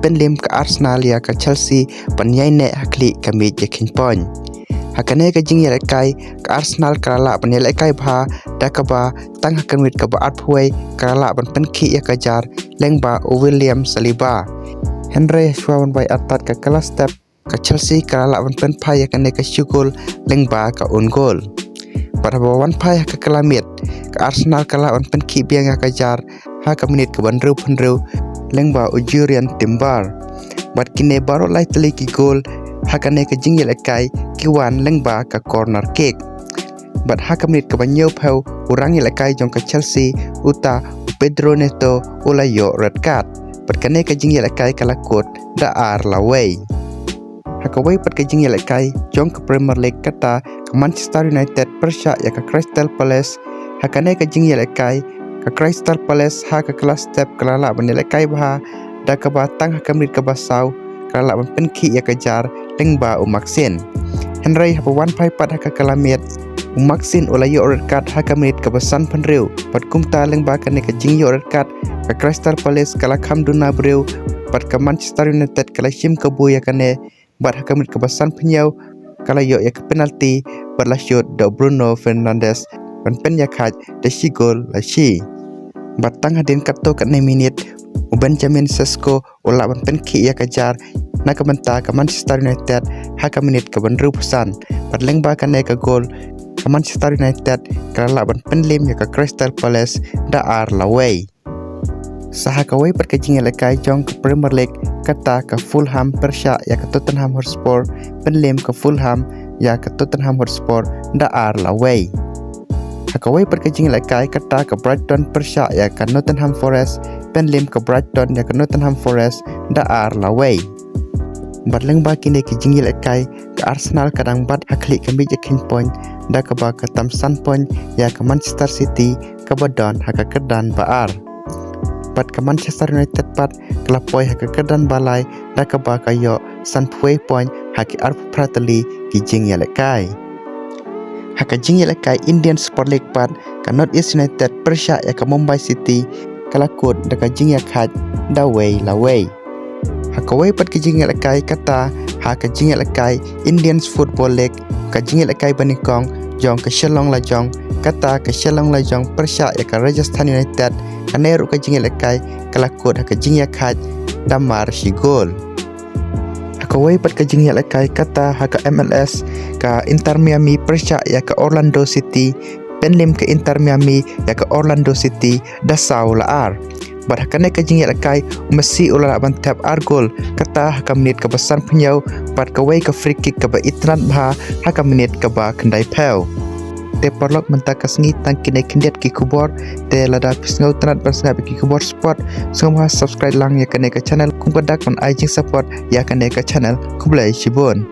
pynliem ke Arsenal ya ke Chelsea penyai nek hakli kami jekin pon. Hakane ke jing yelekai ke Arsenal kerala penyai lekai bah dakaba tang hakanwit ke baat puai kerala penki ya kejar lyngba William Saliba. Henry Schwaun by atat ke kelas step ke Chelsea kerala pen pai ya kene ke syugul lyngba ke on goal. Pada bawan pai ke kelamit ke Arsenal kerala penki biang ya kejar ha ke menit ke banru penru lyngba ujurian timbar. Bat kini baru lai teli ki gol hakane ke jing yelekai kiwan lyngba ke corner kick. Bat ha ke menit ke banyo pau urang yelekai jong ke Chelsea uta Pedro Neto ulayo red card. Bat kene ke jing yelekai kalakut da ar laway. Hakawai pat ke jing yelekai jong ke Premier League kata ke Manchester United persya ya ke Crystal Palace. Hakane ke jing yelekai ke Crystal Palace ha ke kelas step kelala benelekai bah da ke batang ha ke menit ke basau kelala penki ya kejar lyngba umaksin. Henry hapawan pai pat ha ke kelamit umaksin ulayo red card ha ke menit ke besan penriu pat kumta lyngba kene ke jing yo red card ke Crystal Palace kala kham duna breu pat ke Manchester United kala sim ke bu ya kene bat ha ke menit ke besan penyau kala yo ya ke penalti berla shoot do Bruno Fernandes pen iakhaid de si gol la si. Batang hadin kato ke 6 minit Benjamin Sesko ula penki ya kejar nak menta ke Manchester United ha ke menit ke benru pesan pat lyngba kene ke gol ke Manchester United kerala pynliem ya ke Crystal Palace da ar laway. Sahakawai perkejing yelekai jong ke Premier League kata ke Fulham persya ya ke Tottenham Hotspur pynliem ke Fulham ya ke Tottenham Hotspur da ar laway. Hakawai perkejing yelekai kata ke Brighton persya ya ke Nottingham Forest pynliem ke Brighton ya ke Nottingham Forest da ar laway. Bat lyngba kini ke jing yelekai ke Arsenal kadang bat hakli kami jekin point da ke ba ke tamsan point ya ke Manchester City ke badon haka kedan baar. Pat ke Manchester United pat kelapoi haka kedan balai da ke ba kayo san puai point haki arp prateli ki jing yelekai. Haka jing yelekai Indian Super League pat ke North East United persya ya ke Mumbai City kalakut da ke jing iakhaid da way laway. Hakawai pat ke jing yelekai kata ha ke jing yelekai Indian Football League ke jing yelekai banikong jong ke Shillong Lajong kata ke Shillong Lajong persya ya ke Rajasthan United kaneru ke jing yelekai kalakut ha ke jing iakhaid damar si gol. Hakawai pat ke jing yelekai kata ha ke MLS ke Inter Miami persya ya ke Orlando City pynliem ke Inter Miami ya ke Orlando City da sau la ar. Bat hakane ke jing yelekai Messi ulah bantap ar gol kata ha ke menit ke besan penyau pat kawai ke free kick ke ba Itynnad bah ha ke menit ke ba kendai peu. Te perlok menta ke sengi tangkine kendiat ki kubor te lada pisngau tanat bersengap ki kubor sport semua subscribe lang ya kene ke channel kum kedak on IG support ya kene ke channel kublai sibun.